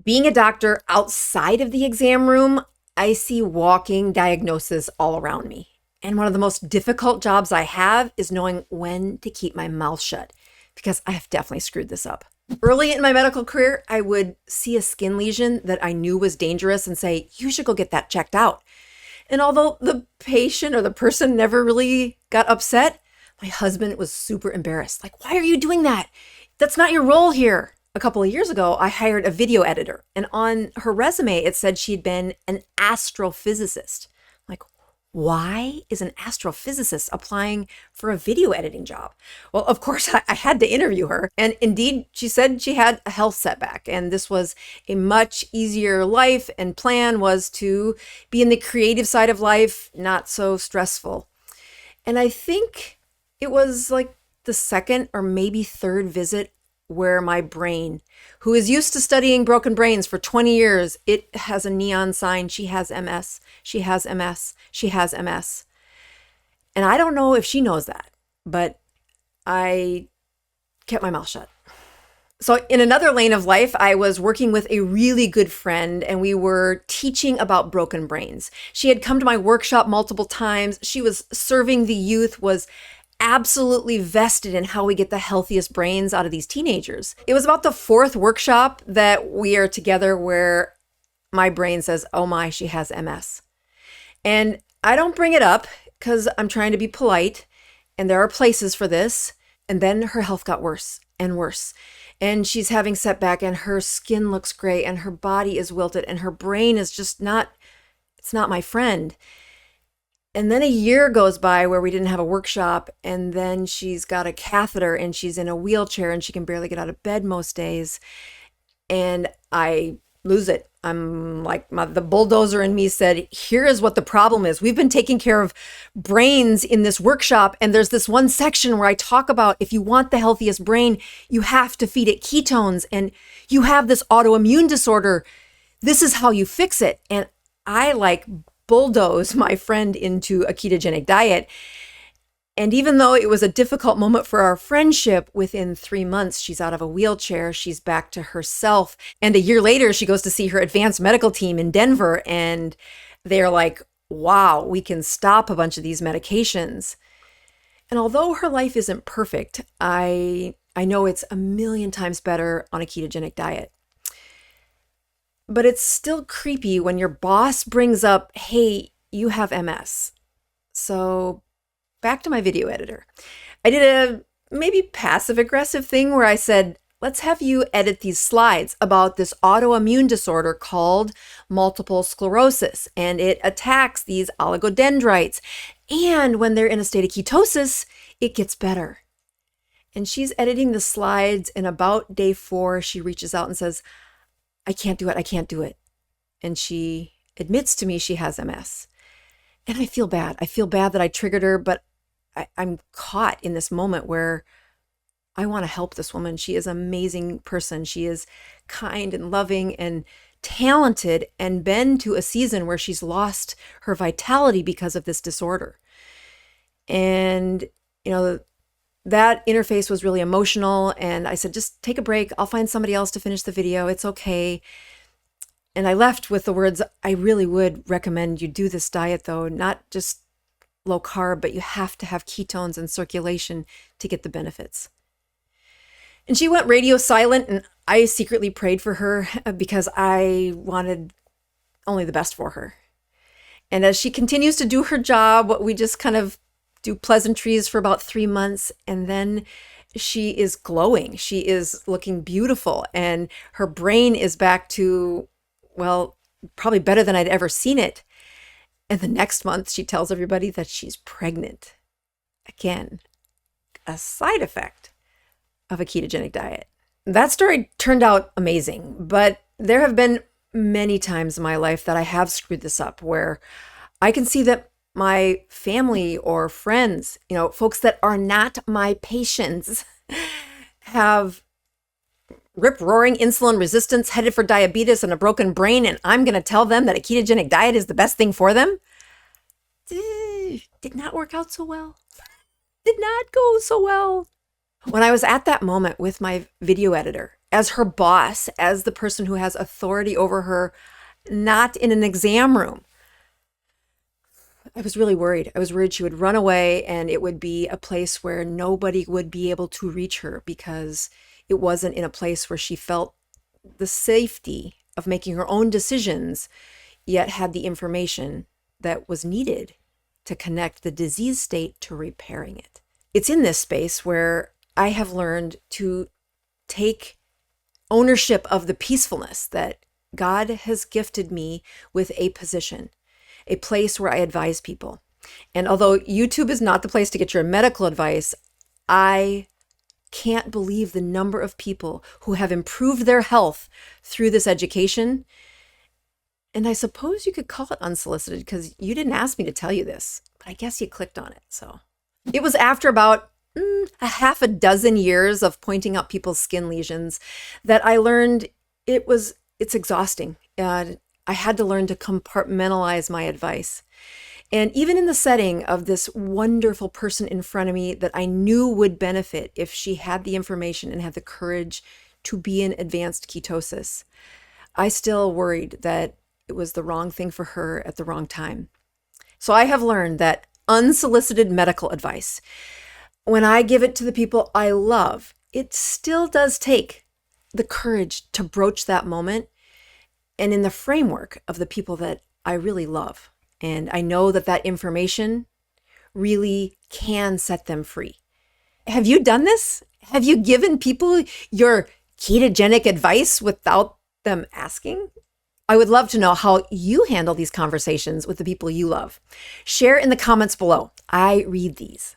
Being a doctor outside of the exam room, I see walking diagnosis all around me. And one of the most difficult jobs I have is knowing when to keep my mouth shut, because I have definitely screwed this up. Early in my medical career, I would see a skin lesion that I knew was dangerous and say, you should go get that checked out. And although the patient or the person never really got upset, my husband was super embarrassed. Like, why are you doing that? That's not your role here. A couple of years ago, I hired a video editor, and on her resume, it said she'd been an astrophysicist. Like, why is an astrophysicist applying for a video editing job? Well, of course, I had to interview her. And indeed, she said she had a health setback. And this was a much easier life, and plan was to be in the creative side of life, not so stressful. And I think it was like the second or maybe third visit where my brain, who is used to studying broken brains for 20 years, it has a neon sign. She has MS. She has MS. She has MS. And I don't know if she knows that, but I kept my mouth shut. So in another lane of life, I was working with a really good friend, and we were teaching about broken brains. She had come to my workshop multiple times. She was serving the youth, was absolutely vested in how we get the healthiest brains out of these teenagers. It was about the fourth workshop that we are together where my brain says, oh my, she has MS. And I don't bring it up because I'm trying to be polite, and there are places for this. And then her health got worse and worse. And she's having setback, and her skin looks gray, and her body is wilted, and her brain is just not, it's not my friend. And then a year goes by where we didn't have a workshop, and then she's got a catheter, and she's in a wheelchair, and she can barely get out of bed most days. And I lose it. I'm like, the bulldozer in me said, here is what the problem is. We've been taking care of brains in this workshop, and there's this one section where I talk about if you want the healthiest brain, you have to feed it ketones, and you have this autoimmune disorder. This is how you fix it. And I bulldoze my friend into a ketogenic diet. And even though it was a difficult moment for our friendship, within 3 months, she's out of a wheelchair, she's back to herself. And a year later, she goes to see her advanced medical team in Denver, and they're like, wow, we can stop a bunch of these medications. And although her life isn't perfect, I know it's a million times better on a ketogenic diet. But it's still creepy when your boss brings up, hey, you have MS. So back to my video editor. I did a maybe passive aggressive thing where I said, let's have you edit these slides about this autoimmune disorder called multiple sclerosis. And it attacks these oligodendrites. And when they're in a state of ketosis, it gets better. And she's editing the slides, and about day 4, she reaches out and says, I can't do it. I can't do it. And she admits to me she has MS. And I feel bad. I feel bad that I triggered her, but I'm caught in this moment where I want to help this woman. She is an amazing person. She is kind and loving and talented, and been to a season where she's lost her vitality because of this disorder. And, that interface was really emotional, and I said, just take a break. I'll find somebody else to finish the video. It's okay. And I left with the words, I really would recommend you do this diet though, not just low carb, but you have to have ketones and circulation to get the benefits. And she went radio silent, and I secretly prayed for her because I wanted only the best for her. And as she continues to do her job, we just kind of do pleasantries for about 3 months, and then she is glowing. She is looking beautiful, and her brain is back to, well, probably better than I'd ever seen it. And the next month, she tells everybody that she's pregnant. Again, a side effect of a ketogenic diet. That story turned out amazing, but there have been many times in my life that I have screwed this up, where I can see that my family or friends, folks that are not my patients, have rip-roaring insulin resistance, headed for diabetes, and a broken brain, and I'm going to tell them that a ketogenic diet is the best thing for them? Did not work out so well. Did not go so well. When I was at that moment with my video editor, as her boss, as the person who has authority over her, not in an exam room. I was really worried. I was worried she would run away and it would be a place where nobody would be able to reach her because it wasn't in a place where she felt the safety of making her own decisions, yet had the information that was needed to connect the disease state to repairing it. It's in this space where I have learned to take ownership of the peacefulness that God has gifted me with a position, a place where I advise people. And although YouTube is not the place to get your medical advice, I can't believe the number of people who have improved their health through this education. And I suppose you could call it unsolicited because you didn't ask me to tell you this, but I guess you clicked on it. So it was after about a half a dozen years of pointing out people's skin lesions that I learned it's exhausting. I had to learn to compartmentalize my advice. And even in the setting of this wonderful person in front of me that I knew would benefit if she had the information and had the courage to be in advanced ketosis, I still worried that it was the wrong thing for her at the wrong time. So I have learned that unsolicited medical advice, when I give it to the people I love, it still does take the courage to broach that moment and in the framework of the people that I really love. And I know that that information really can set them free. Have you done this? Have you given people your ketogenic advice without them asking? I would love to know how you handle these conversations with the people you love. Share in the comments below. I read these.